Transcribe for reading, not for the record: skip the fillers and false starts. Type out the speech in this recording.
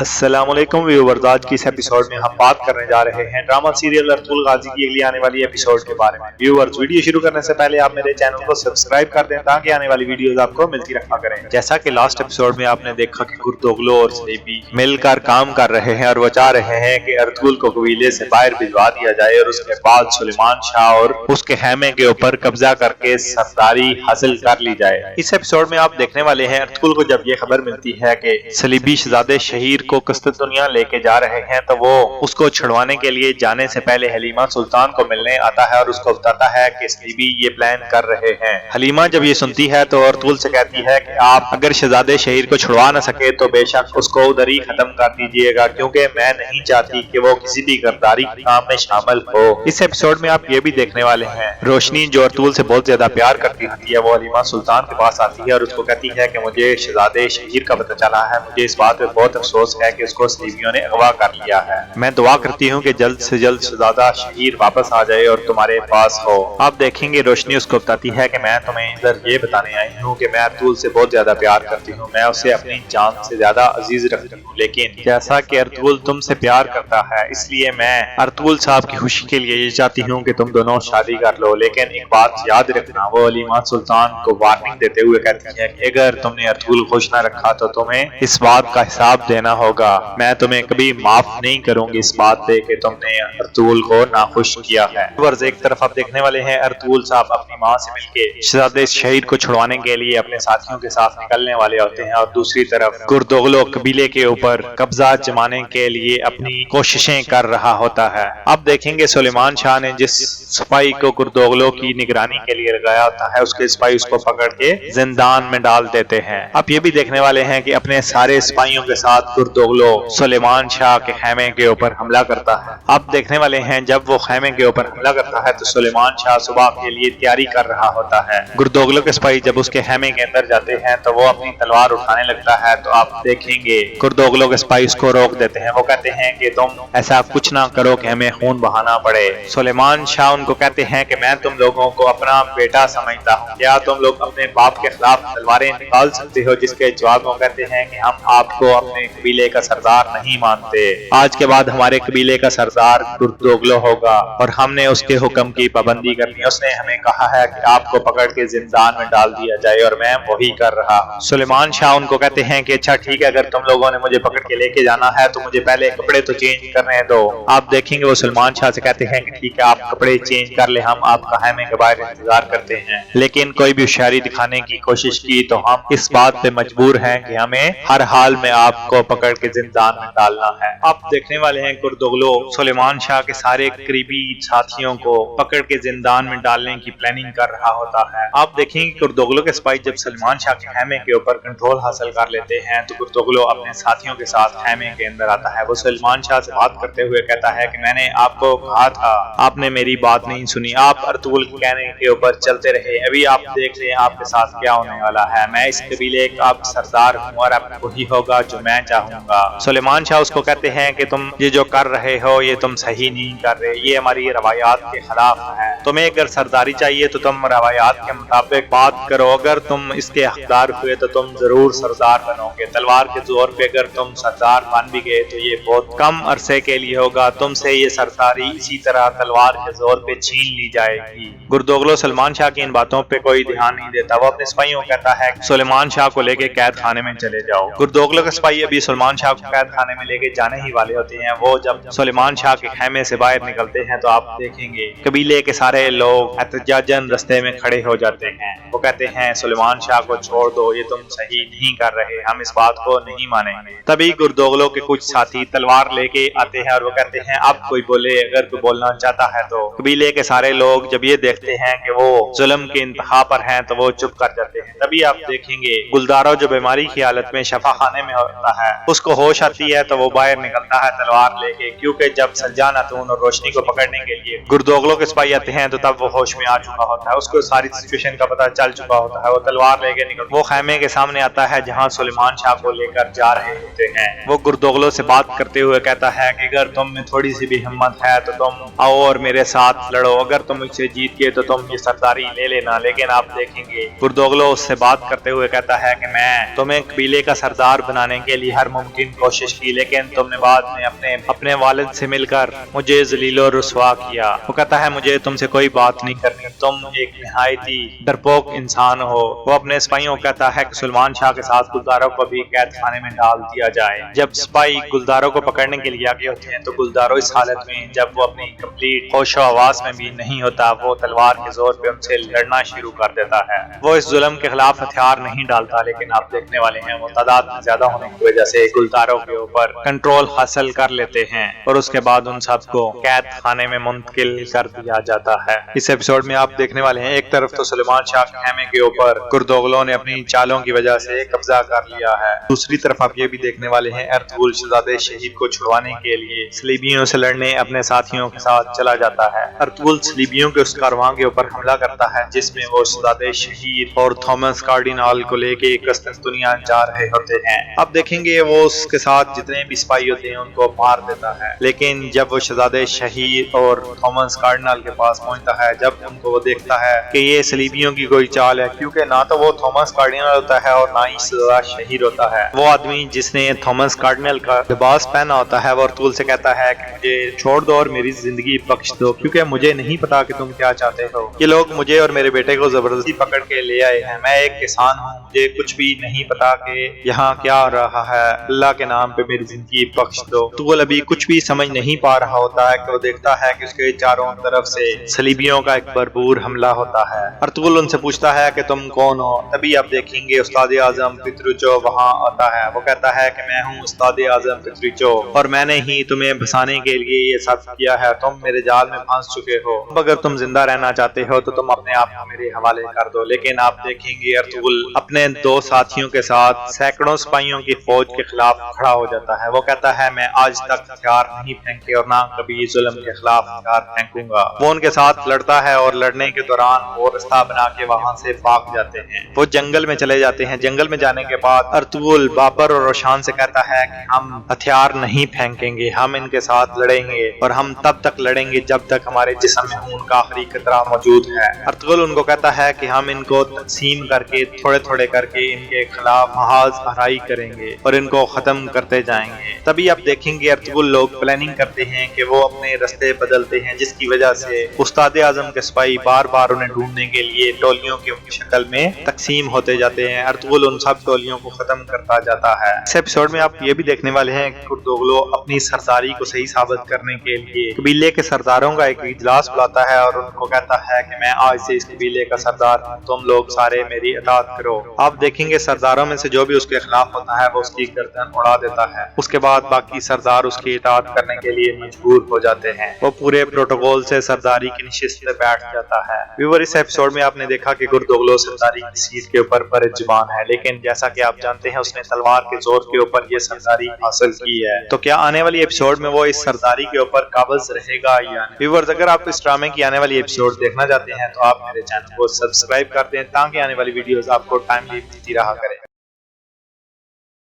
السلام علیکم ویورز، آج کی اس ایپیسوڈ میں ہم بات کرنے جا رہے ہیں ڈرامہ سیریل ارطغرل غازی کی اگلی آنے والی ایپیسوڈ کے بارے میں۔ ویورز، ویڈیو شروع کرنے سے پہلے آپ میرے چینل کو سبسکرائب کر دیں تاکہ آنے والی ویڈیوز آپ کو ملتی رہا کریں۔ جیسا کہ لاسٹ ایپیسوڈ میں آپ نے دیکھا کہ گردوغلو اور سلیبی مل کر کام کر رہے ہیں اور وہ چاہ رہے ہیں کہ ارطغرل کو قبیلے سے باہر بھجوا دیا جائے اور اس کے بعد سلیمان شاہ اور اس کے خیمے کے اوپر قبضہ کر کے سرداری حاصل کر لی جائے۔ اس ایپیسوڈ میں آپ دیکھنے والے ہیں ارطغرل کو جب یہ خبر ملتی ہے کہ سلیبی شہزادے شہیر کو قسطنطنیہ لے کے جا رہے ہیں تو وہ اس کو چھڑوانے کے لیے جانے سے پہلے حلیمہ سلطان کو ملنے آتا ہے اور اس کو بتاتا ہے کہ سلیبی یہ پلان کر رہے ہیں۔ حلیمہ جب یہ سنتی ہے تو ارطغرل سے کہتی ہے کہ آپ اگر شہزادے شہیر کو چھڑوا نہ سکے تو بے شک اس کو ادھر ہی ختم کر دیجئے گا، کیونکہ میں نہیں چاہتی کہ وہ کسی بھی غداری کام میں شامل ہو۔ اس ایپیسوڈ میں آپ یہ بھی دیکھنے والے ہیں روشنی جو ارطغرل سے بہت زیادہ پیار کرتی ہوتی ہے وہ حلیمہ سلطان کے پاس آتی ہے اور اس کو کہتی ہے کہ مجھے شہزادے شہیر کا پتہ چلا ہے، مجھے اس بات پہ بہت افسوس ہے کہ اس کو سلیبیوں نے اغوا کر لیا ہے۔ میں دعا کرتی ہوں کہ جلد سے جلد شہزادہ شہیر واپس آ جائے اور تمہارے پاس ہو۔ آپ دیکھیں گے روشنی اس کو بتاتی ہے کہ میں تمہیں ادھر یہ بتانے آئی ہوں کہ میں ارطغرل سے بہت زیادہ پیار کرتی ہوں، میں اسے اپنی جان سے زیادہ عزیز رکھتی ہوں، لیکن جیسا کہ ارطغرل تم سے پیار کرتا ہے اس لیے میں ارطغرل صاحب کی خوشی کے لیے یہ چاہتی ہوں کہ تم دونوں شادی کر لو، لیکن ایک بات یاد رکھنا۔ وہ حلیمہ سلطان کو وارننگ دیتے ہوئے کہتی ہے کہ اگر تم نے ارطغرل خوش نہ رکھا تو تمہیں اس بات کا حساب دینا ہوگا، میں تمہیں کبھی معاف نہیں کروں گی اس بات پہ کہ تم نے ارطغرل کو ناخوش کیا ہے۔ ورز ایک طرف آپ دیکھنے والے ہیں ارطغرل صاحب اپنی ماں سے مل کے شہزادے شہیر کو چھڑوانے کے لیے اپنے ساتھیوں کے ساتھ نکلنے والے ہوتے ہیں اور دوسری طرف گردوغلو قبیلے کے اوپر قبضہ جمانے کے لیے اپنی کوششیں کر رہا ہوتا ہے۔ اب دیکھیں گے سلیمان شاہ نے جس سپاہی کو گردوغلو کی نگرانی کے لیے لگایا ہوتا ہے اس کے سپاہی اس کو پکڑ کے زندان میں ڈال دیتے ہیں۔ اب یہ بھی دیکھنے والے ہیں کہ اپنے سارے سپاہیوں کے ساتھ گردوغلو سلیمان شاہ کے خیمے کے اوپر حملہ کرتا ہے۔ اب دیکھنے والے ہیں جب وہ خیمے کے اوپر حملہ کرتا ہے تو سلیمان شاہ صبح کے لیے تیاری کر رہا ہوتا ہے۔ گردوغلو کے سپاہی جب اس کے خیمے کے اندر جاتے ہیں تو وہ اپنی تلوار اٹھانے لگتا ہے تو آپ دیکھیں گے گردوغلو کے سپاہی اس کو روک دیتے ہیں۔ وہ کہتے ہیں کہ تم ایسا کچھ نہ کرو کہ ہمیں خون بہانا پڑے۔ سلیمان شاہ ان کو کہتے ہیں کہ میں تم لوگوں کو اپنا بیٹا سمجھتا ہوں، کیا تم لوگ اپنے باپ کے خلاف تلواریں نکال سکتے ہو؟ جس کے جواب میں کہتے ہیں کہ ہم آپ کو اپنے قبیلے کا سردار نہیں مانتے، آج کے بعد ہمارے قبیلے کا سردار گردوغلو ہوگا اور ہم نے اس کے حکم کی پابندی کرنی ہے۔ اس نے ہمیں کہا ہے کہ آپ کو پکڑ کے زندان میں ڈال دیا جائے اور میں وہی کر رہا ہوں۔ سلیمان شاہ ان کو کہتے ہیں کہ اچھا ٹھیک ہے، اگر تم لوگوں نے مجھے پکڑ کے لے کے جانا ہے تو مجھے پہلے کپڑے تو چینج کرنے دو۔ آپ دیکھیں گے وہ سلیمان شاہ سے کہتے ہیں کہ ٹھیک ہے، آپ کپڑے چینج کر لیں، ہم آپ کا خیمے کے باہر انتظار کرتے ہیں، لیکن کوئی بھی ہوشیاری دکھانے کی کوشش کی تو ہم اس بات پہ مجبور ہیں کہ ہمیں ہر حال میں آپ کو پکڑ کے زندان میں ڈالنا ہے۔ آپ دیکھنے والے ہیں گردوغلو سلیمان شاہ کے سارے قریبی ساتھیوں کو پکڑ کے زندان میں ڈالنے کی پلاننگ کر رہا ہوتا ہے۔ آپ دیکھیں کہ گردوغلو کے سپاہی جب سلیمان شاہ کے خیمے کے اوپر کنٹرول حاصل کر لیتے ہیں تو گردوغلو اپنے ساتھیوں کے ساتھ خیمے کے اندر آتا ہے۔ وہ سلیمان شاہ سے بات کرتے ہوئے کہتا ہے کہ میں نے آپ کو کہا تھا، آپ نے میری بات نہیں سنی، آپ ارطغرل کے کہنے کے اوپر چلتے رہے، ابھی آپ دیکھ لیں آپ کے ساتھ کیا ہونے والا ہے۔ میں اس قبیلے کا سردار ہوں اور اب وہی ہوگا جو میں چاہوں گا۔ سلیمان شاہ اس کو کہتے ہیں کہ تم یہ جو کر رہے ہو یہ تم صحیح نہیں کر رہے، یہ ہماری روایات کے خلاف ہے، تمہیں اگر سرداری چاہیے تو تم روایات کے مطابق بات کرو، اگر تم اس کے حقدار ہوئے تو تم ضرور سردار بنو گے، تلوار کے زور پہ اگر تم سردار بن بھی گئے تو یہ بہت کم عرصے کے لیے ہوگا، تم سے یہ سرداری اسی طرح تلوار کے زور پہ چھین لی جائے گی۔ گردوغلو سلیمان شاہ کی ان باتوں پہ کوئی دھیان نہیں دیتا، وہ اپنے سپاہیوں کو کہتا ہے کہ سلیمان شاہ کو لے کے قید خانے میں چلے جاؤ۔ گردوغلو کے سپاہی ابھی سلیمان شاہ کو قید خانے میں لے کے جانے ہی والے ہوتے ہیں۔ وہ جب سلیمان شاہ کے خیمے سے باہر نکلتے ہیں تو آپ دیکھیں گے قبیلے کے سارے لوگ احتجاجاً رستے میں کھڑے ہو جاتے ہیں۔ وہ کہتے ہیں سلیمان شاہ کو چھوڑ دو، یہ تم صحیح نہیں کر رہے، ہم اس بات کو نہیں مانیں گے۔ تبھی گردوغلو کے کچھ ساتھی تلوار لے کے آتے ہیں اور وہ کہتے ہیں اب کوئی بولے، اگر کوئی بولنا چاہتا ہے تو۔ قبیلے کے سارے لوگ جب یہ دیکھتے ہیں کہ وہ ظلم کے انتہا پر ہیں تو وہ چپ کر جاتے ہیں۔ تبھی آپ دیکھیں گے گلدارو جو بیماری کی حالت میں شفا خانے میں ہوتا ہے، اس کو ہوش آتی ہے تو وہ باہر نکلتا ہے تلوار لے کے، کیونکہ جب سلجان خاتون اور روشنی کو پکڑنے کے لیے گردوغلو کے سپاہی آتے ہیں تو تب وہ ہوش میں آ چکا ہوتا ہے، اس کو ساری سچویشن کا پتہ چل چکا ہوتا ہے۔ وہ تلوار لے کے نکل وہ خیمے کے سامنے آتا ہے جہاں سلیمان شاہ کو لے کر جا رہے ہوتے ہیں۔ وہ گردوغلو سے بات کرتے ہوئے کہتا ہے کہ اگر تم میں تھوڑی سی بھی ہمت ہے تو تم آؤ اور میرے ساتھ لڑو، اگر تم مجھ سے جیت گئے تو تم یہ سرداری لے لینا، لیکن آپ دیکھیں گے گردوغلو اس سے بات کرتے ہوئے کہتا ہے کہ میں تمہیں قبیلے کا سردار بنانے کے لیے ہر ممکن کوشش کی، لیکن تم نے بعد میں اپنے والد سے مل کر مجھے ذلیل و رسوا کیا۔ وہ کہتا ہے مجھے تم سے کوئی بات نہیں کرنی، تم ایک نہایت ہی ڈرپوک انسان ہو۔ وہ اپنے سپاہیوں کو کہتا ہے کہ سلیمان شاہ کے ساتھ گلداروں کو بھی قید خانے میں ڈال دیا جائے۔ جب سپاہی گلداروں کو پکڑنے کے لیے آگے ہوتے ہیں تو گلداروں اس حالت میں جب وہ اپنی کمپلیٹ ہوش و حواس میں بھی نہیں ہوتا، وہ تلوار کے زور پہ ان سے لڑنا شروع کر دیتا ہے۔ وہ اس ظلم کے خلاف ہتھیار نہیں ڈالتا، لیکن آپ دیکھنے والے ہیں وہ تعداد میں زیادہ ہونے کی وجہ سے گلداروں کے اوپر کنٹرول حاصل کر لیتے ہیں اور اس کے بعد ان سب کو قید خانے میں منتقل کر دیا جاتا ہے۔ اس ایپیسوڈ میں آپ دیکھنے والے ہیں ایک طرف تو سلیمان شاہ کے خیمے کے اوپر گردوغلوں نے اپنی چالوں کی وجہ سے قبضہ کر لیا ہے، دوسری طرف آپ یہ بھی دیکھنے والے ہیں ارطغرل شہزادے شہید کو چھڑوانے کے لیے صلیبیوں سے لڑنے اپنے ساتھیوں کے ساتھ چلا جاتا ہے۔ ارطغرل صلیبیوں کے اس کارواں کے اوپر حملہ کرتا ہے جس میں وہ شہزادے شہید اور تھامس کارڈینال کو لے کے قسطنطنیہ جا رہے ہوتے ہیں۔ اب دیکھیں گے وہ اس کے ساتھ جتنے بھی سپاہی ہوتے ہیں ان کو مار دیتا ہے، لیکن جب وہ شہزادے شہید اور تھامس کارڈینال کے پاس پہنچتا ہے، جب ان کو وہ دیکھتا ہے کہ یہ صلیبیوں کی کوئی چال ہے، کیونکہ نہ تو وہ تھامس کارڈینل ہوتا ہے اور نہ ہی شہزادہ شہید ہوتا ہے۔ وہ آدمی جس نے تھامس کارڈینل کا لباس پہنا ہوتا ہے وہ ارطغرل سے کہتا ہے کہ مجھے چھوڑ دو اور میری زندگی بخش دو، کیونکہ مجھے نہیں پتا کہ تم کیا چاہتے ہو۔ یہ لوگ مجھے اور میرے بیٹے کو زبردستی پکڑ کے لے آئے ہیں، میں ایک کسان ہوں، مجھے کچھ بھی نہیں پتا کہ یہاں کیا ہو رہا ہے، اللہ کے نام پہ میری زندگی بخش دو۔ ارطغرل ابھی کچھ بھی سمجھ نہیں پا رہا ہوتا ہے کہ وہ دیکھتا ہے کہ اس کے چاروں طرف سے صلیبیوں کا ایک بھرپور حملہ ہوتا ہے۔ ارطغرل ان سے پوچھتا ہے کہ تم کون ہو؟ تبھی آپ دیکھیں گے استاد اعظم پیتروچو وہاں آتا ہے۔ وہ کہتا ہے کہ میں ہوں استاد اعظم پیتروچو اور میں نے ہی تمہیں بھسانے کے لیے یہ سب کیا ہے، تم میرے جال میں پھنس چکے ہو، اگر تم زندہ رہنا چاہتے ہو تو تم اپنے آپ کو میرے حوالے کر دو۔ لیکن آپ دیکھیں گے ارطغرل اپنے دو ساتھیوں کے ساتھ سینکڑوں سپاہیوں کی فوج کے خلاف کھڑا ہو جاتا ہے۔ وہ کہتا ہے میں آج تک ہتھیار نہیں پھینکے اور نہ کبھی ظلم کے خلاف ہتھیار پھینکوں گا۔ وہ ان کے ساتھ لڑتا ہے اور لڑنے کے دوران وہ رستہ بنا کے وہاں سے بھاگ جاتے ہیں۔ وہ جنگل میں چلے جاتے ہیں۔ جنگل میں جانے کے بعد ارطغرل بابر اور روشان سے کہتا ہے کہ ہم ہتھیار نہیں پھینکیں گے، ہم ان کے ساتھ لڑیں گے اور ہم تب تک لڑیں گے جب تک ہمارے جسم میں خون کا آخری قطرہ موجود ہے۔ ارطغرل ان کو کہتا ہے کہ ہم ان کو تقسیم کر کے تھوڑے تھوڑے کر کے ان کے خلاف محاذ آرائی کریں گے اور ان کو ختم کرتے جائیں گے۔ تبھی آپ دیکھیں گے ارطغرل لوگ پلاننگ کرتے ہیں کہ وہ اپنے رستے بدلتے ہیں، جس کی وجہ سے استاد اعظم کے سپاہی بار بار انہیں ڈھونڈنے کے لیے ٹولیوں کی شکل میں تقسیم ہوتے جاتے ہیں۔ ارطغرل ان سب ٹولیوں کو ختم کرتا جاتا ہے۔ اس ایپیسوڈ میں آپ یہ بھی دیکھنے والے ہیں کہ گردوغلو اپنی سرداری کو صحیح ثابت کرنے کے لیے قبیلے کے سرداروں کا ایک اجلاس بلاتا ہے اور ان کو کہتا ہے کہ میں آج سے اس قبیلے کا سردار ہوں، تم لوگ سارے میری اطاعت کرو۔ آپ دیکھیں گے سرداروں میں سے جو بھی اس کے خلاف ہوتا ہے وہ اس کی گردن اڑا دیتا ہے۔ اس کے بعد باقی سردار اس کی اطاعت کرنے کے لیے مجبور ہو جاتے ہیں۔ وہ پورے پروٹوکول سے سرداری کی نشست پہ بیٹھ جاتا ہے۔ ویور اس ایپیسوڈ میں آپ نے دیکھا کہ گردوغلو سرداری کی سیٹ کے اوپر برج زبان ہے، لیکن جیسا کہ آپ جانتے ہیں اس نے تلوار کے زور کے اوپر یہ سرداری حاصل کی ہے۔ تو کیا آنے والی ایپیسوڈ میں وہ اس سرداری کے اوپر قابض رہے گا یا نہیں؟ ویورز اگر آپ اس ڈرامے کی آنے والی ایپیسوڈ دیکھنا چاہتے ہیں تو آپ میرے چینل کو سبسکرائب کر دیں تاکہ آنے والی ویڈیوز آپ کو ٹائملی ملتی رہا کریں۔